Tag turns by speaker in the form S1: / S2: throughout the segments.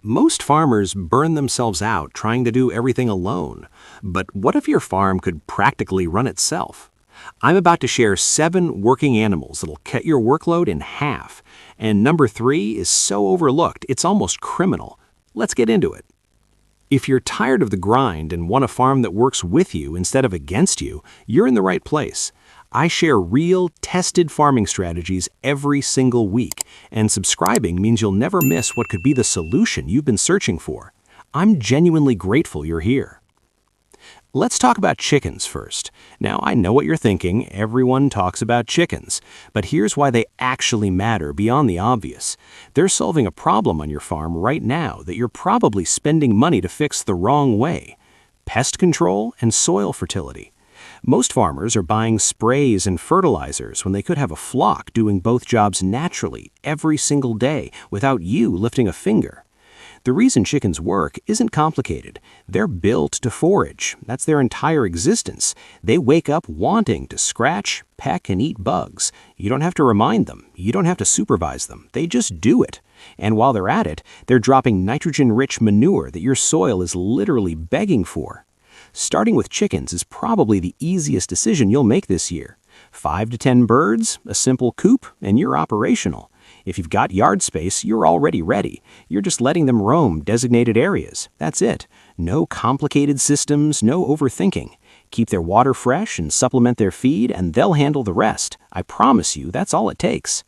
S1: Most farmers burn themselves out trying to do everything alone. But what if your farm could practically run itself? I'm about to share 7 working animals that'll cut your workload in half. And number 3 is so overlooked, it's almost criminal. Let's get into it. If you're tired of the grind and want a farm that works with you instead of against you, you're in the right place. I share real, tested farming strategies every single week, and subscribing means you'll never miss what could be the solution you've been searching for. I'm genuinely grateful you're here. Let's talk about chickens first. Now, I know what you're thinking. Everyone talks about chickens. But here's why they actually matter beyond the obvious. They're solving a problem on your farm right now that you're probably spending money to fix the wrong way: pest control and soil fertility. Most farmers are buying sprays and fertilizers when they could have a flock doing both jobs naturally every single day without you lifting a finger. The reason chickens work isn't complicated. They're built to forage. That's their entire existence. They wake up wanting to scratch, peck, and eat bugs. You don't have to remind them. You don't have to supervise them. They just do it. And while they're at it, they're dropping nitrogen-rich manure that your soil is literally begging for. Starting with chickens is probably the easiest decision you'll make this year. 5 to 10 birds, a simple coop, and you're operational. If you've got yard space, you're already ready. You're just letting them roam designated areas. That's it. No complicated systems, no overthinking. Keep their water fresh and supplement their feed, and they'll handle the rest. I promise you, that's all it takes.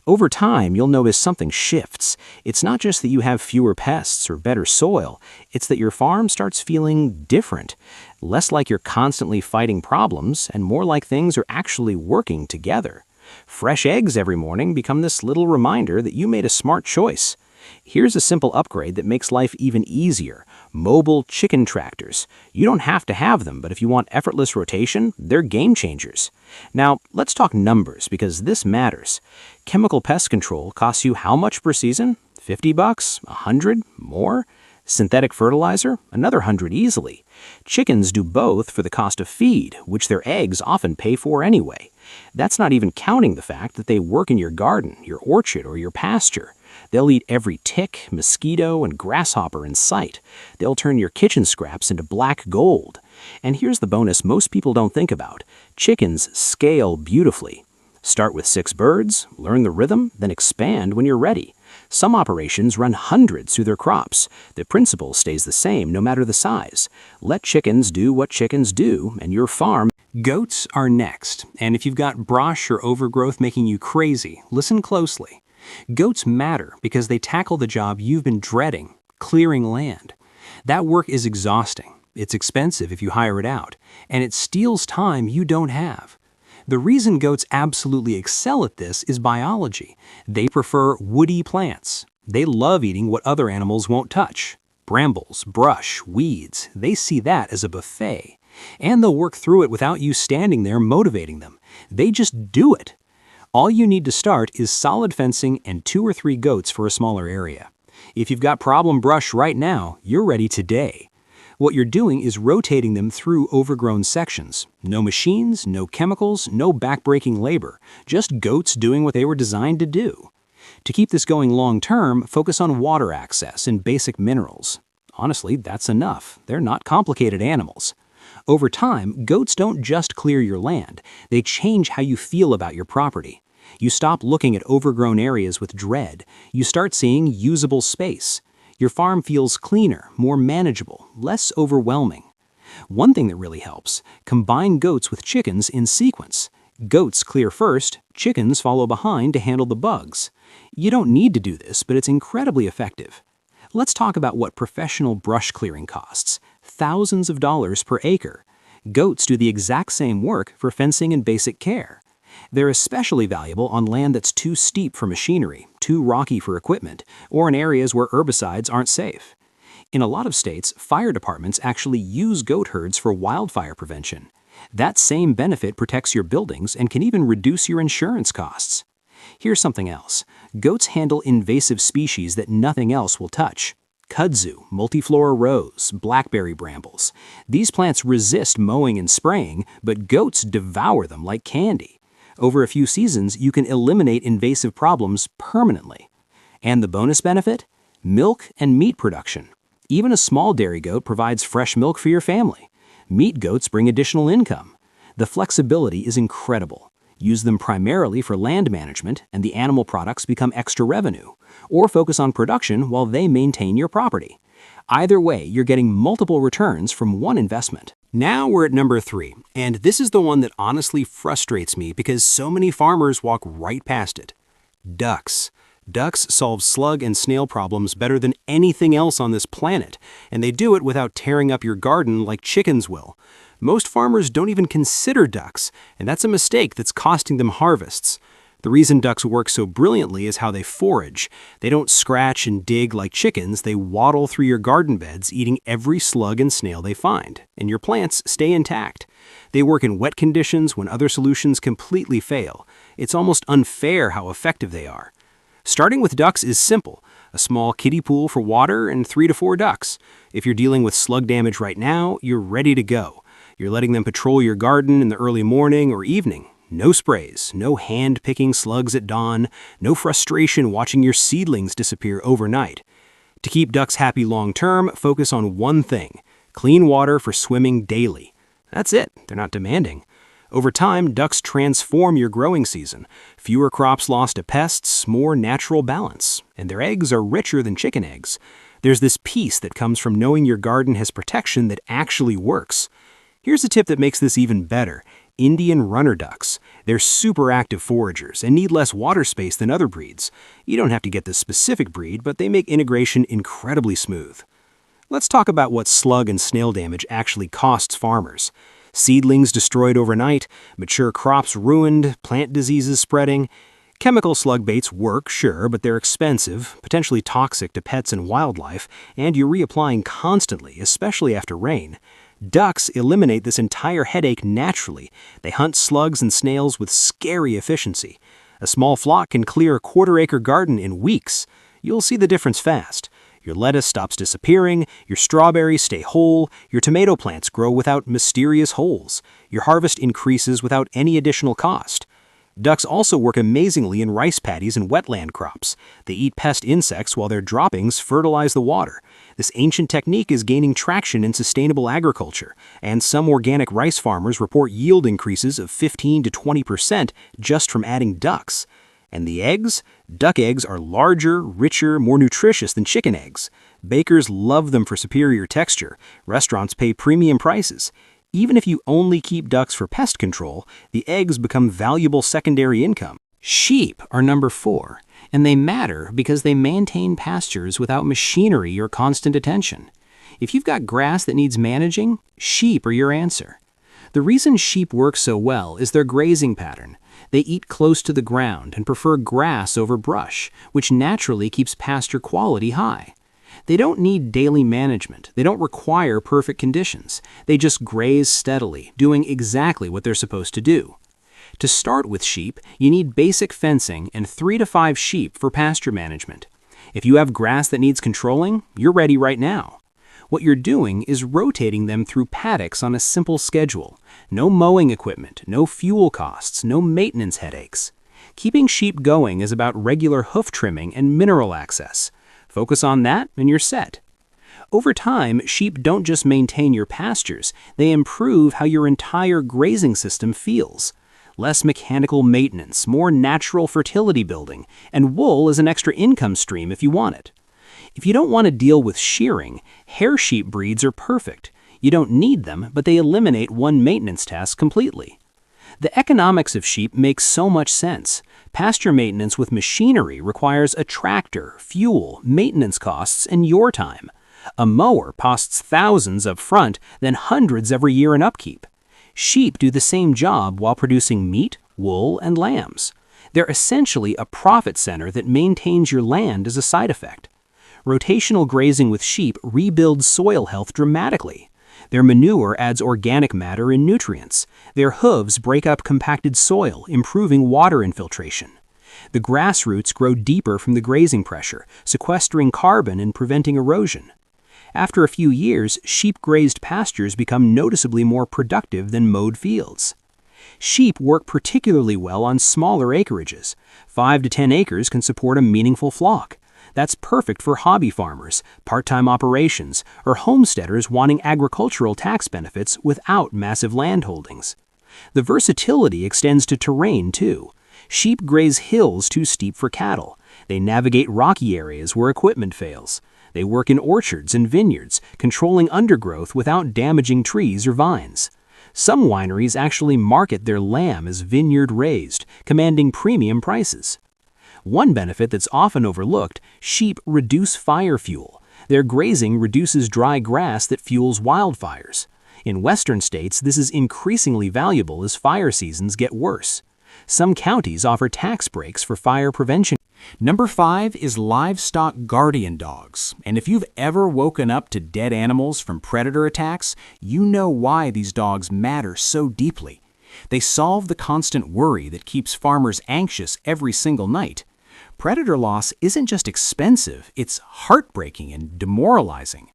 S1: Over time, you'll notice something shifts. It's not just that you have fewer pests or better soil. It's that your farm starts feeling different. Less like you're constantly fighting problems, and more like things are actually working together. Fresh eggs every morning become this little reminder that you made a smart choice. Here's a simple upgrade that makes life even easier: mobile chicken tractors. You don't have to have them, but if you want effortless rotation, they're game changers. Now, let's talk numbers, because this matters. Chemical pest control costs you how much per season? $50? $100? More? Synthetic fertilizer? Another $100 easily. Chickens do both for the cost of feed, which their eggs often pay for anyway. That's not even counting the fact that they work in your garden, your orchard, or your pasture. They'll eat every tick, mosquito, and grasshopper in sight. They'll turn your kitchen scraps into black gold. And here's the bonus most people don't think about: chickens scale beautifully. Start with 6 birds, learn the rhythm, then expand when you're ready. Some operations run hundreds through their crops. The principle stays the same no matter the size. Let chickens do what chickens do, and your farm. Goats are next, and if you've got brush or overgrowth making you crazy, listen closely. Goats matter because they tackle the job you've been dreading: clearing land. That work is exhausting. It's expensive if you hire it out, and it steals time you don't have. The reason goats absolutely excel at this is biology. They prefer woody plants. They love eating what other animals won't touch: brambles, brush, weeds. They see that as a buffet. And they'll work through it without you standing there motivating them. They just do it. All you need to start is solid fencing and 2 or 3 goats for a smaller area. If you've got problem brush right now, you're ready today. What you're doing is rotating them through overgrown sections. No machines, no chemicals, no backbreaking labor. Just goats doing what they were designed to do. To keep this going long term, focus on water access and basic minerals. Honestly, that's enough. They're not complicated animals. Over time, goats don't just clear your land. They change how you feel about your property. You stop looking at overgrown areas with dread. You start seeing usable space. Your farm feels cleaner, more manageable, less overwhelming. One thing that really helps: combine goats with chickens in sequence. Goats clear first, chickens follow behind to handle the bugs. You don't need to do this, but it's incredibly effective. Let's talk about what professional brush clearing costs: thousands of dollars per acre. Goats do the exact same work for fencing and basic care. They're especially valuable on land that's too steep for machinery, too rocky for equipment, or in areas where herbicides aren't safe. In a lot of states, fire departments actually use goat herds for wildfire prevention. That same benefit protects your buildings and can even reduce your insurance costs. Here's something else. Goats handle invasive species that nothing else will touch: kudzu, multiflora rose, blackberry brambles. These plants resist mowing and spraying, but goats devour them like candy. Over a few seasons, you can eliminate invasive problems permanently. And the bonus benefit? Milk and meat production. Even a small dairy goat provides fresh milk for your family. Meat goats bring additional income. The flexibility is incredible. Use them primarily for land management, and the animal products become extra revenue. Or focus on production while they maintain your property. Either way, you're getting multiple returns from one investment. Now we're at number 3, and this is the one that honestly frustrates me because so many farmers walk right past it. Ducks. Ducks solve slug and snail problems better than anything else on this planet, and they do it without tearing up your garden like chickens will. Most farmers don't even consider ducks, and that's a mistake that's costing them harvests. The reason ducks work so brilliantly is how they forage. They don't scratch and dig like chickens, they waddle through your garden beds, eating every slug and snail they find, and your plants stay intact. They work in wet conditions when other solutions completely fail. It's almost unfair how effective they are. Starting with ducks is simple. A small kiddie pool for water and 3 to 4 ducks. If you're dealing with slug damage right now, you're ready to go. You're letting them patrol your garden in the early morning or evening. No sprays, no hand-picking slugs at dawn, no frustration watching your seedlings disappear overnight. To keep ducks happy long-term, focus on one thing: clean water for swimming daily. That's it, they're not demanding. Over time, ducks transform your growing season. Fewer crops lost to pests, more natural balance, and their eggs are richer than chicken eggs. There's this peace that comes from knowing your garden has protection that actually works. Here's a tip that makes this even better. Indian runner ducks. They're super active foragers and need less water space than other breeds. You don't have to get the specific breed, but they make integration incredibly smooth. Let's talk about what slug and snail damage actually costs farmers. Seedlings destroyed overnight, mature crops ruined, plant diseases spreading. Chemical slug baits work, sure, but they're expensive, potentially toxic to pets and wildlife, and you're reapplying constantly, especially after rain. Ducks eliminate this entire headache naturally. They hunt slugs and snails with scary efficiency. A small flock can clear a quarter-acre garden in weeks. You'll see the difference fast. Your lettuce stops disappearing, your strawberries stay whole, your tomato plants grow without mysterious holes. Your harvest increases without any additional cost. Ducks also work amazingly in rice paddies and wetland crops. They eat pest insects while their droppings fertilize the water. This ancient technique is gaining traction in sustainable agriculture, and some organic rice farmers report yield increases of 15 to 20% just from adding ducks. And the eggs? Duck eggs are larger, richer, more nutritious than chicken eggs. Bakers love them for superior texture. Restaurants pay premium prices. Even if you only keep ducks for pest control, the eggs become valuable secondary income. Sheep are number 4, and they matter because they maintain pastures without machinery or constant attention. If you've got grass that needs managing, sheep are your answer. The reason sheep work so well is their grazing pattern. They eat close to the ground and prefer grass over brush, which naturally keeps pasture quality high. They don't need daily management. They don't require perfect conditions. They just graze steadily, doing exactly what they're supposed to do. To start with sheep, you need basic fencing and 3 to 5 sheep for pasture management. If you have grass that needs controlling, you're ready right now. What you're doing is rotating them through paddocks on a simple schedule. No mowing equipment, no fuel costs, no maintenance headaches. Keeping sheep going is about regular hoof trimming and mineral access. Focus on that and you're set. Over time, sheep don't just maintain your pastures, they improve how your entire grazing system feels. Less mechanical maintenance, more natural fertility building, and wool is an extra income stream if you want it. If you don't want to deal with shearing, hair sheep breeds are perfect. You don't need them, but they eliminate one maintenance task completely. The economics of sheep make so much sense. Pasture maintenance with machinery requires a tractor, fuel, maintenance costs, and your time. A mower costs thousands up front, then hundreds every year in upkeep. Sheep do the same job while producing meat, wool, and lambs. They're essentially a profit center that maintains your land as a side effect. Rotational grazing with sheep rebuilds soil health dramatically. Their manure adds organic matter and nutrients. Their hooves break up compacted soil, improving water infiltration. The grass roots grow deeper from the grazing pressure, sequestering carbon and preventing erosion. After a few years, sheep-grazed pastures become noticeably more productive than mowed fields. Sheep work particularly well on smaller acreages. 5 to 10 acres can support a meaningful flock. That's perfect for hobby farmers, part-time operations, or homesteaders wanting agricultural tax benefits without massive land holdings. The versatility extends to terrain, too. Sheep graze hills too steep for cattle. They navigate rocky areas where equipment fails. They work in orchards and vineyards, controlling undergrowth without damaging trees or vines. Some wineries actually market their lamb as vineyard-raised, commanding premium prices. One benefit that's often overlooked: sheep reduce fire fuel. Their grazing reduces dry grass that fuels wildfires. In western states, this is increasingly valuable as fire seasons get worse. Some counties offer tax breaks for fire prevention.
S2: Number 5 is livestock guardian dogs. And if you've ever woken up to dead animals from predator attacks, you know why these dogs matter so deeply. They solve the constant worry that keeps farmers anxious every single night. Predator loss isn't just expensive, it's heartbreaking and demoralizing.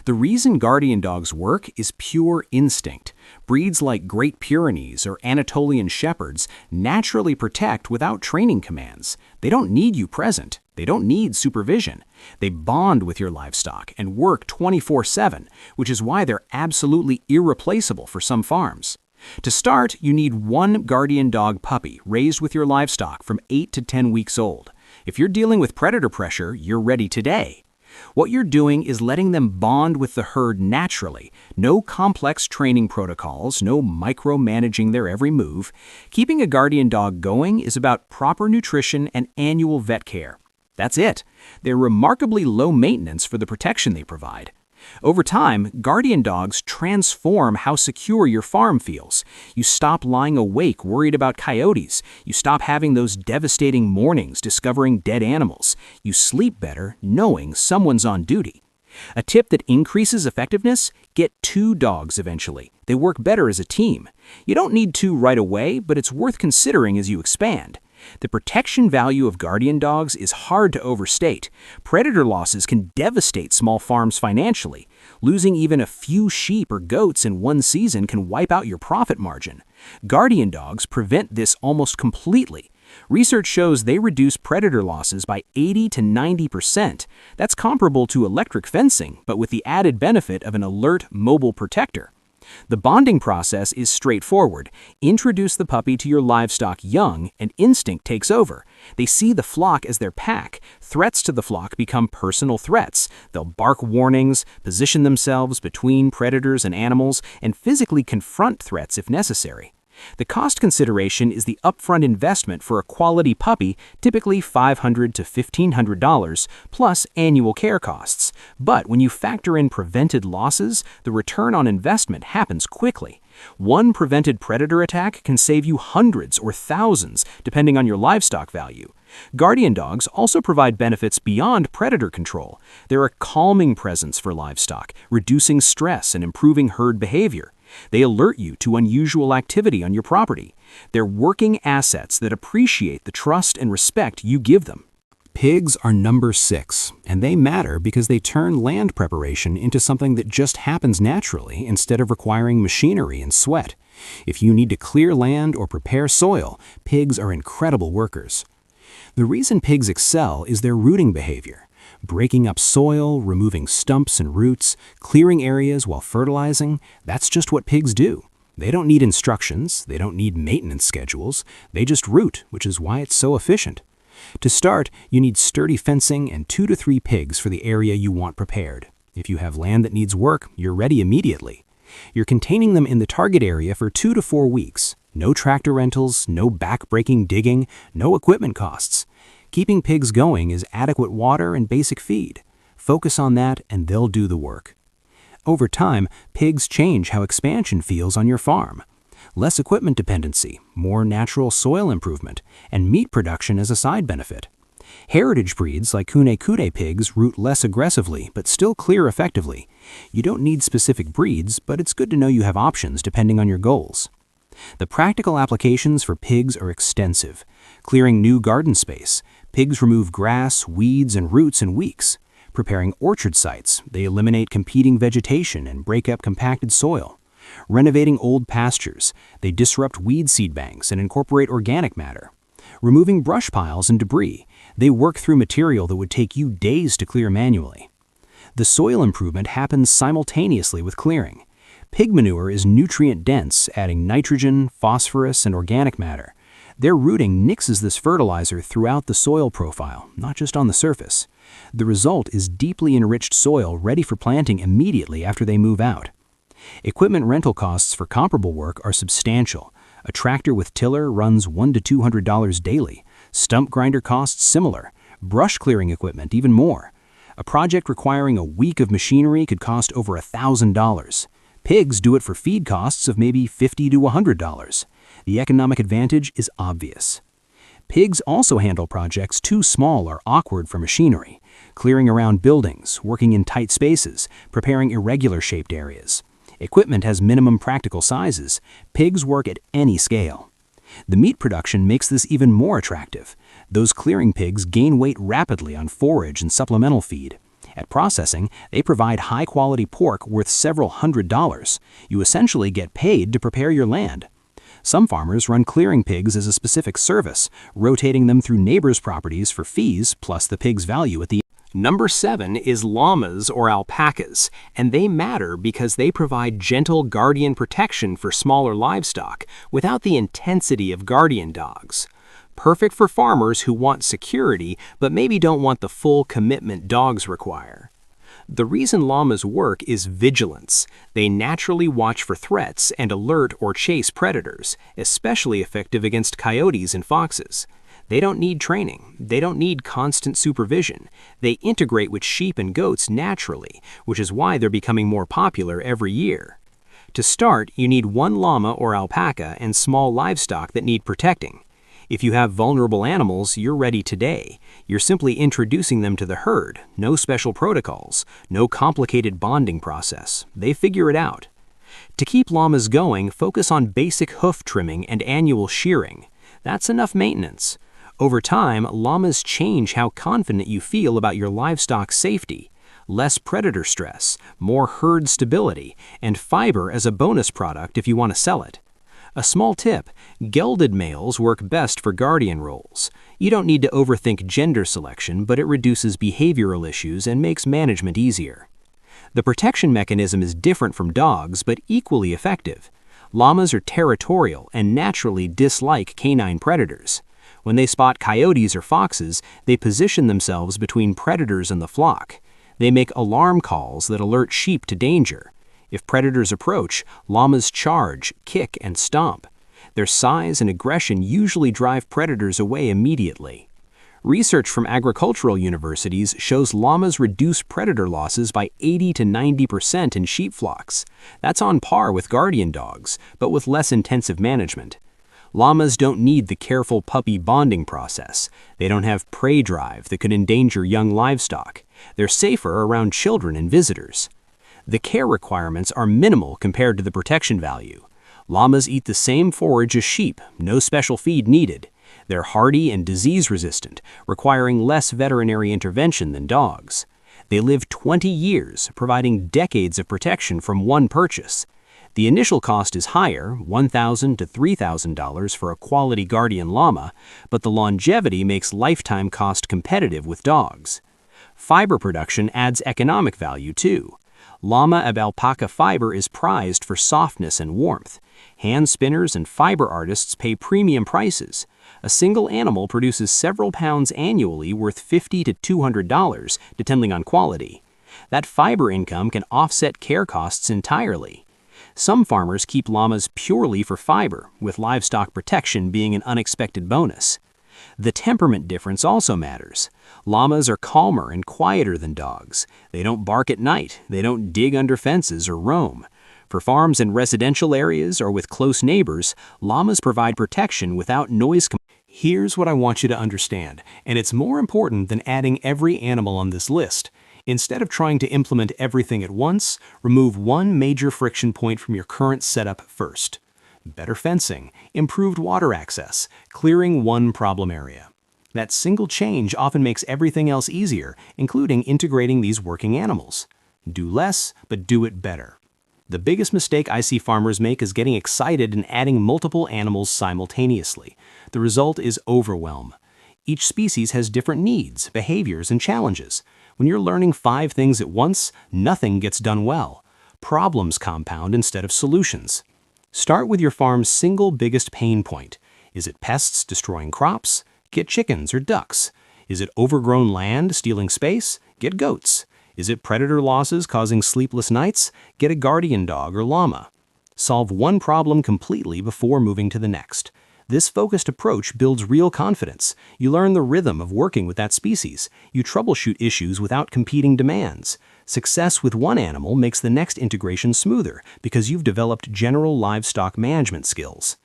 S2: The reason guardian dogs work is pure instinct. Breeds like Great Pyrenees or Anatolian Shepherds naturally protect without training commands. They don't need you present. They don't need supervision. They bond with your livestock and work 24/7, which is why they're absolutely irreplaceable for some farms. To start, you need one guardian dog puppy raised with your livestock from 8 to 10 weeks old. If you're dealing with predator pressure, you're ready today. What you're doing is letting them bond with the herd naturally. No complex training protocols, no micromanaging their every move. Keeping a guardian dog going is about proper nutrition and annual vet care. That's it. They're remarkably low maintenance for the protection they provide. Over time, guardian dogs transform how secure your farm feels. You stop lying awake worried about coyotes. You stop having those devastating mornings discovering dead animals. You sleep better knowing someone's on duty. A tip that increases effectiveness: get 2 dogs eventually. They work better as a team. You don't need 2 right away, but it's worth considering as you expand. The protection value of guardian dogs is hard to overstate. Predator losses can devastate small farms financially. Losing even a few sheep or goats in one season can wipe out your profit margin. Guardian dogs prevent this almost completely. Research shows they reduce predator losses by 80 to 90%. That's comparable to electric fencing, but with the added benefit of an alert mobile protector. The bonding process is straightforward. Introduce the puppy to your livestock young, and instinct takes over. They see the flock as their pack. Threats to the flock become personal threats. They'll bark warnings, position themselves between predators and animals, and physically confront threats if necessary. The cost consideration is the upfront investment for a quality puppy, typically $500 to $1,500, plus annual care costs. But when you factor in prevented losses, the return on investment happens quickly. One prevented predator attack can save you hundreds or thousands, depending on your livestock value. Guardian dogs also provide benefits beyond predator control. They're a calming presence for livestock, reducing stress and improving herd behavior. They alert you to unusual activity on your property. They're working assets that appreciate the trust and respect you give them.
S1: Pigs are number 6, and they matter because they turn land preparation into something that just happens naturally instead of requiring machinery and sweat. If you need to clear land or prepare soil, pigs are incredible workers. The reason pigs excel is their rooting behavior. Breaking up soil, removing stumps and roots, clearing areas while fertilizing, that's just what pigs do. They don't need instructions, they don't need maintenance schedules, they just root, which is why it's so efficient. To start, you need sturdy fencing and 2 to 3 pigs for the area you want prepared. If you have land that needs work, you're ready immediately. You're containing them in the target area for 2 to 4 weeks. No tractor rentals, no back-breaking digging, no equipment costs. Keeping pigs going is adequate water and basic feed. Focus on that and they'll do the work. Over time, pigs change how expansion feels on your farm. Less equipment dependency, more natural soil improvement, and meat production as a side benefit. Heritage breeds like Kune pigs root less aggressively but still clear effectively. You don't need specific breeds, but it's good to know you have options depending on your goals. The practical applications for pigs are extensive. Clearing new garden space. Pigs remove grass, weeds, and roots in weeks. Preparing orchard sites. They eliminate competing vegetation and break up compacted soil. Renovating old pastures. They disrupt weed seed banks and incorporate organic matter. Removing brush piles and debris.
S2: They work through material that would take you days to clear manually. The soil improvement happens simultaneously with clearing. Pig manure is nutrient-dense, adding nitrogen, phosphorus, and organic matter. Their rooting mixes this fertilizer throughout the soil profile, not just on the surface. The result is deeply enriched soil ready for planting immediately after they move out. Equipment rental costs for comparable work are substantial. A tractor with tiller runs $100 to $200 daily. Stump grinder costs similar. Brush clearing equipment even more. A project requiring a week of machinery could cost over $1,000. Pigs do it for feed costs of maybe $50 to $100. The economic advantage is obvious. Pigs also handle projects too small or awkward for machinery, clearing around buildings, working in tight spaces, preparing irregular-shaped areas. Equipment has minimum practical sizes. Pigs work at any scale. The meat production makes this even more attractive. Those clearing pigs gain weight rapidly on forage and supplemental feed. At processing, they provide high-quality pork worth several $100s. You essentially get paid to prepare your land. Some farmers run clearing pigs as a specific service, rotating them through neighbors' properties for fees plus the pig's value at the end.
S1: Number 7 is llamas or alpacas, and they matter because they provide gentle guardian protection for smaller livestock without the intensity of guardian dogs. Perfect for farmers who want security but maybe don't want the full commitment dogs require. The reason llamas work is vigilance. They naturally watch for threats and alert or chase predators, especially effective against coyotes and foxes. They don't need training. They don't need constant supervision. They integrate with sheep and goats naturally, which is why they're becoming more popular every year. To start, you need one llama or alpaca and small livestock that need protecting. If you have vulnerable animals, you're ready today. You're simply introducing them to the herd. No special protocols, no complicated bonding process. They figure it out. To keep llamas going, focus on basic hoof trimming and annual shearing. That's enough maintenance. Over time, llamas change how confident you feel about your livestock's safety. Less predator stress, more herd stability, and fiber as a bonus product if you want to sell it. A small tip, gelded males work best for guardian roles. You don't need to overthink gender selection, but it reduces behavioral issues and makes management easier. The protection mechanism is different from dogs, but equally effective. Llamas are territorial and naturally dislike canine predators. When they spot coyotes or foxes, they position themselves between predators and the flock. They make alarm calls that alert sheep to danger. If predators approach, llamas charge, kick, and stomp. Their size and aggression usually drive predators away immediately. Research from agricultural universities shows llamas reduce predator losses by 80 to 90% in sheep flocks. That's on par with guardian dogs, but with less intensive management. Llamas don't need the careful puppy bonding process. They don't have prey drive that could endanger young livestock. They're safer around children and visitors. The care requirements are minimal compared to the protection value. Llamas eat the same forage as sheep, no special feed needed. They're hardy and disease-resistant, requiring less veterinary intervention than dogs. They live 20 years, providing decades of protection from one purchase. The initial cost is higher, $1,000 to $3,000 for a quality guardian llama, but the longevity makes lifetime cost competitive with dogs. Fiber production adds economic value too. Llama and alpaca fiber is prized for softness and warmth. Hand spinners and fiber artists pay premium prices. A single animal produces several pounds annually worth $50 to $200, depending on quality. That fiber income can offset care costs entirely. Some farmers keep llamas purely for fiber, with livestock protection being an unexpected bonus. The temperament difference also matters. Llamas are calmer and quieter than dogs. They don't bark at night. They don't dig under fences or roam. For farms in residential areas or with close neighbors, llamas provide protection without noise. Here's what I want you to understand, and it's more important than adding every animal on this list. Instead of trying to implement everything at once, remove one major friction point from your current setup first. Better fencing, improved water access, clearing one problem area. That single change often makes everything else easier, including integrating these working animals. Do less, but do it better. The biggest mistake I see farmers make is getting excited and adding multiple animals simultaneously. The result is overwhelm. Each species has different needs, behaviors, and challenges. When you're learning 5 things at once, nothing gets done well. Problems compound instead of solutions. Start with your farm's single biggest pain point. Is it pests destroying crops? Get chickens or ducks. Is it overgrown land stealing space? Get goats. Is it predator losses causing sleepless nights? Get a guardian dog or llama. Solve one problem completely before moving to the next. This focused approach builds real confidence. You learn the rhythm of working with that species. You troubleshoot issues without competing demands. Success with one animal makes the next integration smoother because you've developed general livestock management skills.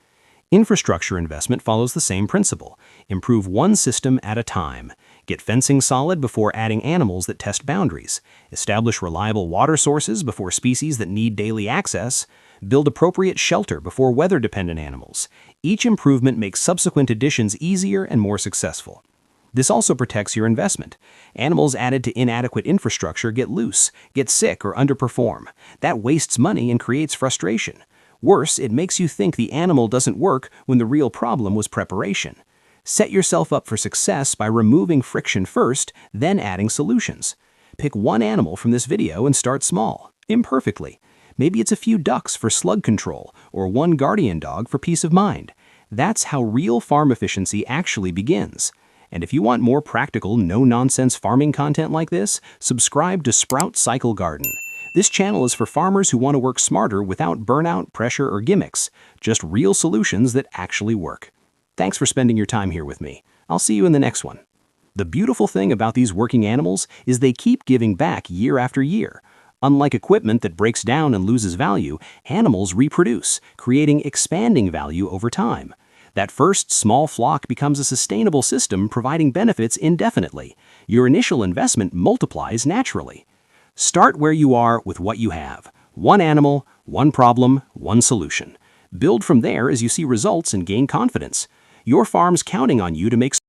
S1: Infrastructure investment follows the same principle. Improve one system at a time. Get fencing solid before adding animals that test boundaries. Establish reliable water sources before species that need daily access. Build appropriate shelter before weather-dependent animals. Each improvement makes subsequent additions easier and more successful. This also protects your investment. Animals added to inadequate infrastructure get loose, get sick, or underperform. That wastes money and creates frustration. Worse, it makes you think the animal doesn't work when the real problem was preparation. Set yourself up for success by removing friction first, then adding solutions. Pick one animal from this video and start small, imperfectly. Maybe it's a few ducks for slug control or one guardian dog for peace of mind. That's how real farm efficiency actually begins. And if you want more practical, no-nonsense farming content like this, subscribe to SproutCycle Garden. This channel is for farmers who want to work smarter without burnout, pressure, or gimmicks. Just real solutions that actually work. Thanks for spending your time here with me. I'll see you in the next one. The beautiful thing about these working animals is they keep giving back year after year. Unlike equipment that breaks down and loses value, animals reproduce, creating expanding value over time. That first small flock becomes a sustainable system providing benefits indefinitely. Your initial investment multiplies naturally. Start where you are with what you have. One animal, one problem, one solution. Build from there as you see results and gain confidence. Your farm's counting on you to make